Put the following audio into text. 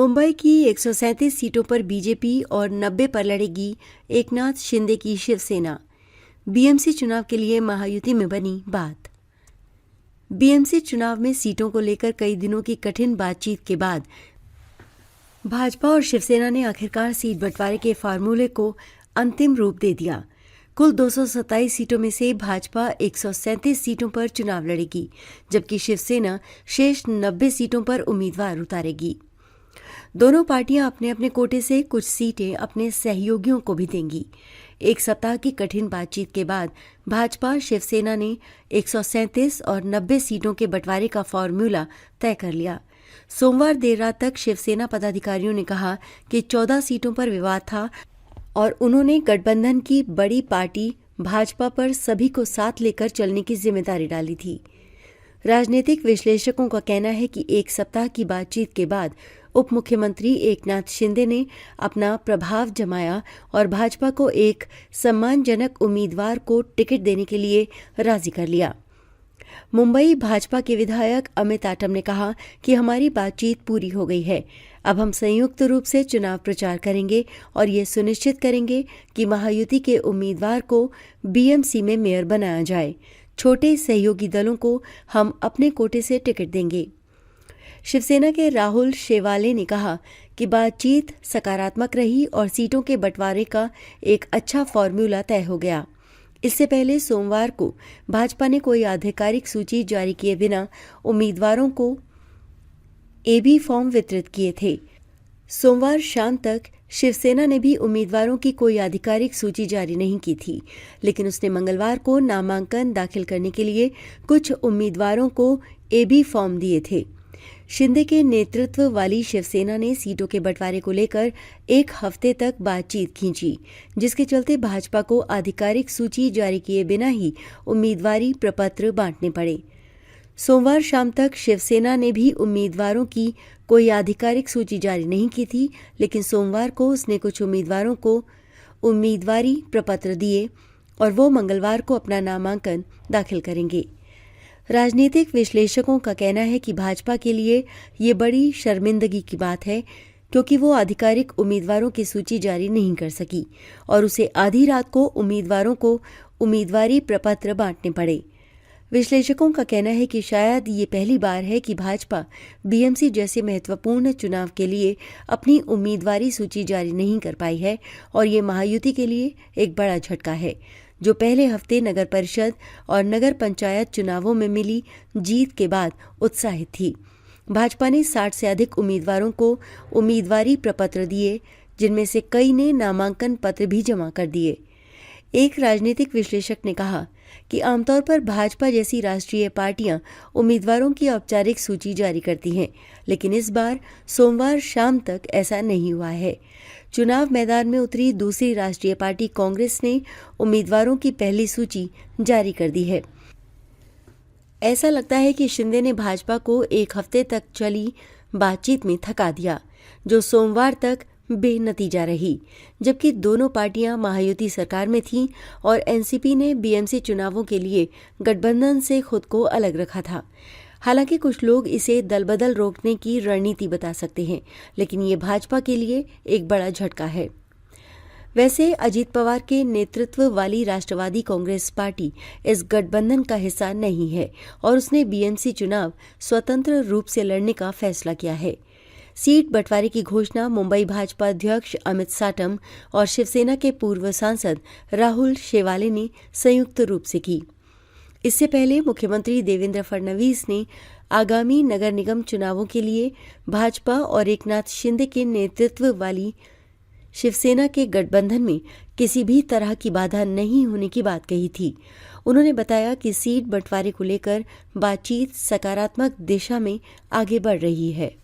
मुंबई की 137 सीटों पर बीजेपी और 90 पर लड़ेगी एकनाथ शिंदे की शिवसेना। बीएमसी चुनाव के लिए महायुति में बनी बात। बीएमसी चुनाव में सीटों को लेकर कई दिनों की कठिन बातचीत के बाद भाजपा और शिवसेना ने आखिरकार सीट बंटवारे के फार्मूले को अंतिम रूप दे दिया। कुल 227 सीटों में से भाजपा 137 सीटों पर चुनाव लड़ेगी, जबकि शिवसेना शेष 90 सीटों पर उम्मीदवार उतारेगी। दोनों पार्टियां अपने अपने कोटे से कुछ सीटें अपने सहयोगियों को भी देंगी। एक सप्ताह की कठिन बातचीत के बाद भाजपा शिवसेना ने 137 और 90 सीटों के बंटवारे का फॉर्मूला तय कर लिया। सोमवार देर रात तक शिवसेना पदाधिकारियों ने कहा कि 14 सीटों पर विवाद था और उन्होंने गठबंधन की बड़ी पार्टी भाजपा पर सभी को साथ लेकर चलने की जिम्मेदारी डाली थी। राजनीतिक विश्लेषकों का कहना है कि एक सप्ताह की बातचीत के बाद उप मुख्यमंत्री एकनाथ शिंदे ने अपना प्रभाव जमाया और भाजपा को एक सम्मानजनक उम्मीदवार को टिकट देने के लिए राजी कर लिया। मुंबई भाजपा के विधायक अमित आटम ने कहा कि हमारी बातचीत पूरी हो गई है। अब हम संयुक्त रूप से चुनाव प्रचार करेंगे और ये सुनिश्चित करेंगे कि महायुति के उम्मीदवार को बीएमसी में मेयर बनाया जाए। छोटे सहयोगी दलों को हम अपने कोटे से टिकट देंगे। शिवसेना के राहुल शेवाले ने कहा कि बातचीत सकारात्मक रही और सीटों के बंटवारे का एक अच्छा फॉर्मूला तय हो गया। इससे पहले सोमवार को भाजपा ने कोई आधिकारिक सूची जारी किए बिना उम्मीदवारों को एबी फॉर्म वितरित किए थे। सोमवार शाम तक शिवसेना ने भी उम्मीदवारों की कोई आधिकारिक सूची जारी नहीं की थी, लेकिन उसने मंगलवार को नामांकन दाखिल करने के लिए कुछ उम्मीदवारों को एबी फॉर्म दिए थे। शिंदे के नेतृत्व वाली शिवसेना ने सीटों के बंटवारे को लेकर एक हफ्ते तक बातचीत खींची, जिसके चलते भाजपा को आधिकारिक सूची जारी किए बिना ही उम्मीदवारी प्रपत्र बांटने पड़े। सोमवार शाम तक शिवसेना ने भी उम्मीदवारों की कोई आधिकारिक सूची जारी नहीं की थी, लेकिन सोमवार को उसने कुछ उम्मीदवारों को उम्मीदवारी प्रपत्र दिए और वो मंगलवार को अपना नामांकन दाखिल करेंगे। राजनीतिक विश्लेषकों का कहना है कि भाजपा के लिए ये बड़ी शर्मिंदगी की बात है, क्योंकि वो आधिकारिक उम्मीदवारों की सूची जारी नहीं कर सकी और उसे आधी रात को उम्मीदवारों को उम्मीदवारी प्रपत्र बांटने पड़े। विश्लेषकों का कहना है कि शायद ये पहली बार है कि भाजपा बीएमसी जैसे महत्वपूर्ण चुनाव के लिए अपनी उम्मीदवारी सूची जारी नहीं कर पाई है और ये महायुति के लिए एक बड़ा झटका है, जो पहले हफ्ते नगर परिषद और नगर पंचायत चुनावों में मिली जीत के बाद उत्साहित थी। भाजपा ने 60 से अधिक उम्मीदवारों को उम्मीदवारी प्रपत्र दिए, जिनमें से कई ने नामांकन पत्र भी जमा कर दिए। एक राजनीतिक विश्लेषक ने कहा कि आमतौर पर भाजपा जैसी राष्ट्रीय पार्टियां उम्मीदवारों की औपचारिक सूची जारी करती हैं, लेकिन इस बार सोमवार शाम तक ऐसा नहीं हुआ है। चुनाव मैदान में उतरी दूसरी राष्ट्रीय पार्टी कांग्रेस ने उम्मीदवारों की पहली सूची जारी कर दी है। ऐसा लगता है कि शिंदे ने भाजपा को एक हफ्ते तक चली बातचीत में थका दिया, जो सोमवार तक बेनतीजा रही, जबकि दोनों पार्टियां महायुति सरकार में थीं और एनसीपी ने बीएमसी चुनावों के लिए गठबंधन से खुद को अलग रखा था। हालांकि कुछ लोग इसे दलबदल रोकने की रणनीति बता सकते हैं, लेकिन ये भाजपा के लिए एक बड़ा झटका है। वैसे अजीत पवार के नेतृत्व वाली राष्ट्रवादी कांग्रेस पार्टी इस गठबंधन का हिस्सा नहीं है और उसने बीएमसी चुनाव स्वतंत्र रूप से लड़ने का फैसला किया है। सीट बंटवारे की घोषणा मुंबई भाजपा अध्यक्ष अमित साटम और शिवसेना के पूर्व सांसद राहुल शेवाले ने संयुक्त रूप से की। इससे पहले मुख्यमंत्री देवेंद्र फडणवीस ने आगामी नगर निगम चुनावों के लिए भाजपा और एकनाथ शिंदे के नेतृत्व वाली शिवसेना के गठबंधन में किसी भी तरह की बाधा नहीं होने की बात कही थी। उन्होंने बताया कि सीट बंटवारे को लेकर बातचीत सकारात्मक दिशा में आगे बढ़ रही है।